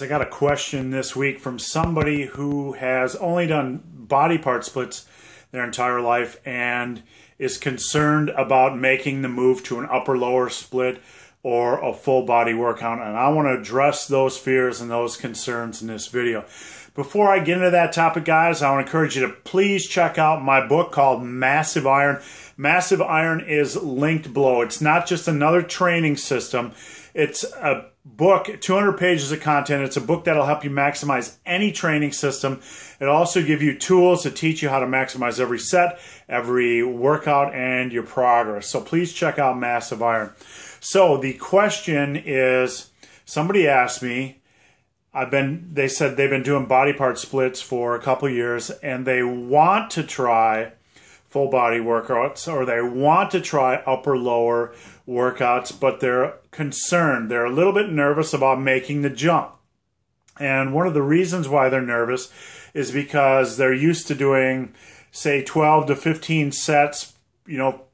I got a question this week from somebody who has only done body part splits their entire life and is concerned about making the move to an upper-lower split or a full body workout. And I want to address those fears and those concerns in this video. Before I get into that topic, guys, I want to encourage you to please check out my book called Massive Iron. Massive Iron is linked below. It's not just another training system. It's a book, 200 pages of content. It's a book that'll help you maximize any training system. It'll also give you tools to teach you how to maximize every set, every workout, and your progress. So please check out Massive Iron. So the question is, somebody asked me, they said they've been doing body part splits for a couple years and they want to try full body workouts, or they want to try upper lower workouts, but they're concerned. They're a little bit nervous about making the jump. And one of the reasons why they're nervous is because they're used to doing, say, 12 to 15 sets,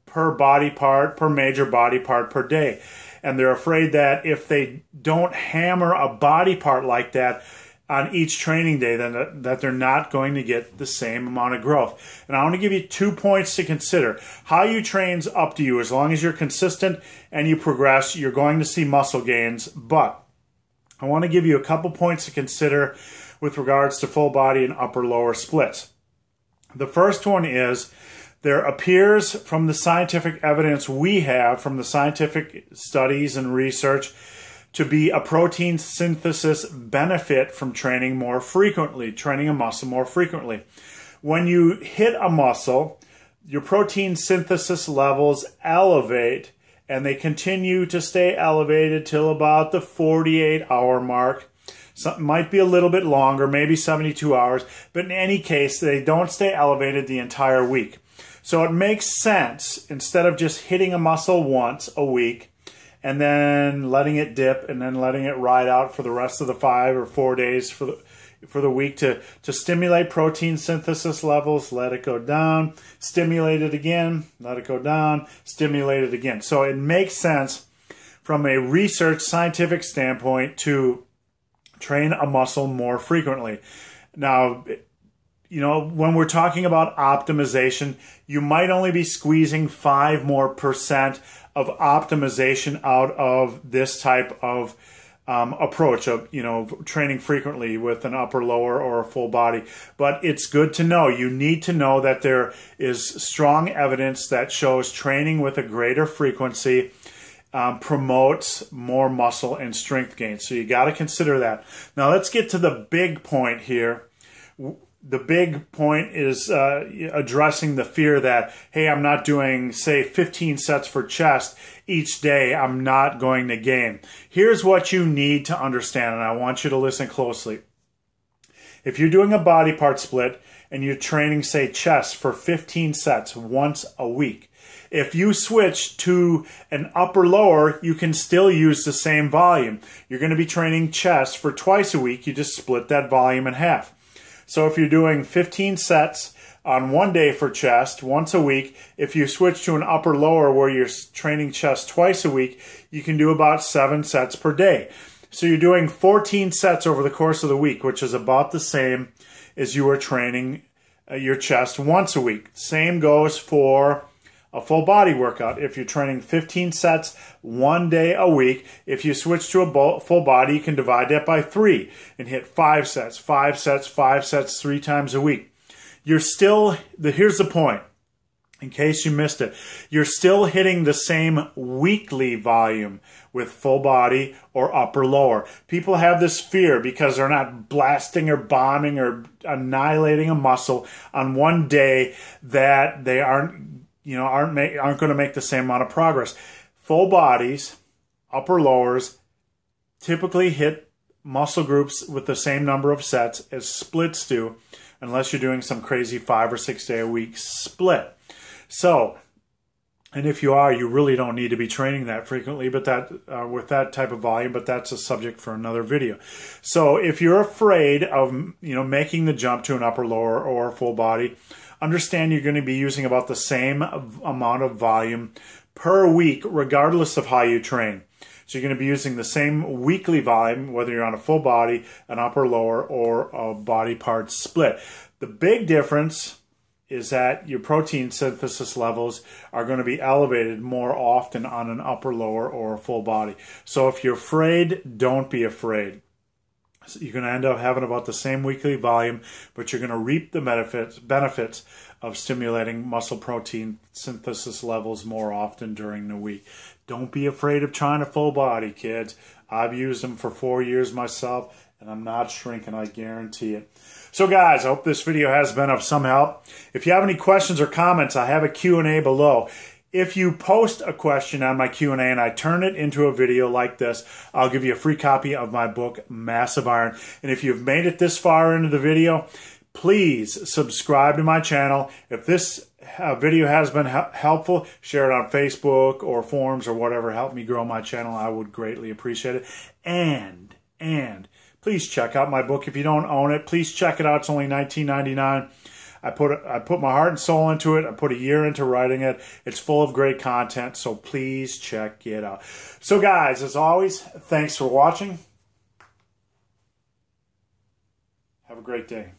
per body part, per major body part per day. And they're afraid that if they don't hammer a body part like that on each training day, then that they're not going to get the same amount of growth. And I want to give you 2 points to consider. How you train's up to you. As long as you're consistent and you progress, you're going to see muscle gains. But I want to give you a couple points to consider with regards to full body and upper lower splits. The first one is, there appears from the scientific evidence we have, from the scientific studies and research, to be a protein synthesis benefit from training more frequently, training a muscle more frequently. When you hit a muscle, your protein synthesis levels elevate, and they continue to stay elevated till about the 48-hour mark. Something might be a little bit longer, maybe 72 hours, but in any case, they don't stay elevated the entire week. So it makes sense, instead of just hitting a muscle once a week and then letting it dip and then letting it ride out for the rest of the 5 or 4 days for the week, to stimulate protein synthesis levels, let it go down, stimulate it again, let it go down, stimulate it again. So it makes sense from a research scientific standpoint to train a muscle more frequently. Now, when we're talking about optimization, you might only be squeezing 5% more of optimization out of this type of approach of, training frequently with an upper, lower, or a full body. But it's good to know. You need to know that there is strong evidence that shows training with a greater frequency promotes more muscle and strength gain. So you got to consider that. Now let's get to the big point here. The big point is addressing the fear that, hey, I'm not doing, say, 15 sets for chest each day. I'm not going to gain. Here's what you need to understand, and I want you to listen closely. If you're doing a body part split and you're training, say, chest for 15 sets once a week, if you switch to an upper-lower, you can still use the same volume. You're going to be training chest for twice a week. You just split that volume in half. So if you're doing 15 sets on one day for chest once a week, if you switch to an upper-lower where you're training chest twice a week, you can do about 7 sets per day. So you're doing 14 sets over the course of the week, which is about the same as you are training your chest once a week. Same goes for a full body workout. If you're training 15 sets one day a week, if you switch to a full body, you can divide that by 3 and hit 5 sets, 5 sets, 5 sets 3 times a week. You're still, here's the point, in case you missed it, you're still hitting the same weekly volume with full body or upper lower. People have this fear because they're not blasting or bombing or annihilating a muscle on one day that they aren't going to make the same amount of progress. Full bodies, upper lowers, typically hit muscle groups with the same number of sets as splits do, unless you're doing some crazy 5 or 6 day a week split. So, and if you are, you really don't need to be training that frequently, but with that type of volume, but that's a subject for another video. So if you're afraid of, making the jump to an upper lower or a full body, understand you're going to be using about the same amount of volume per week, regardless of how you train. So you're going to be using the same weekly volume, whether you're on a full body, an upper lower, or a body part split. The big difference is that your protein synthesis levels are going to be elevated more often on an upper lower or a full body. So if you're afraid, don't be afraid. So you're going to end up having about the same weekly volume, but you're going to reap the benefits of stimulating muscle protein synthesis levels more often during the week. Don't be afraid of trying a full body, kids. I've used them for 4 years myself, and I'm not shrinking, I guarantee it. So guys, I hope this video has been of some help. If you have any questions or comments, I have a Q&A below. If you post a question on my Q&A and I turn it into a video like this, I'll give you a free copy of my book, Massive Iron. And if you've made it this far into the video, please subscribe to my channel. If this video has been helpful, share it on Facebook or forums or whatever. Help me grow my channel. I would greatly appreciate it. And please check out my book. If you don't own it, please check it out. It's only $19.99. I put my heart and soul into it. I put a year into writing it. It's full of great content, so please check it out. So guys, as always, thanks for watching. Have a great day.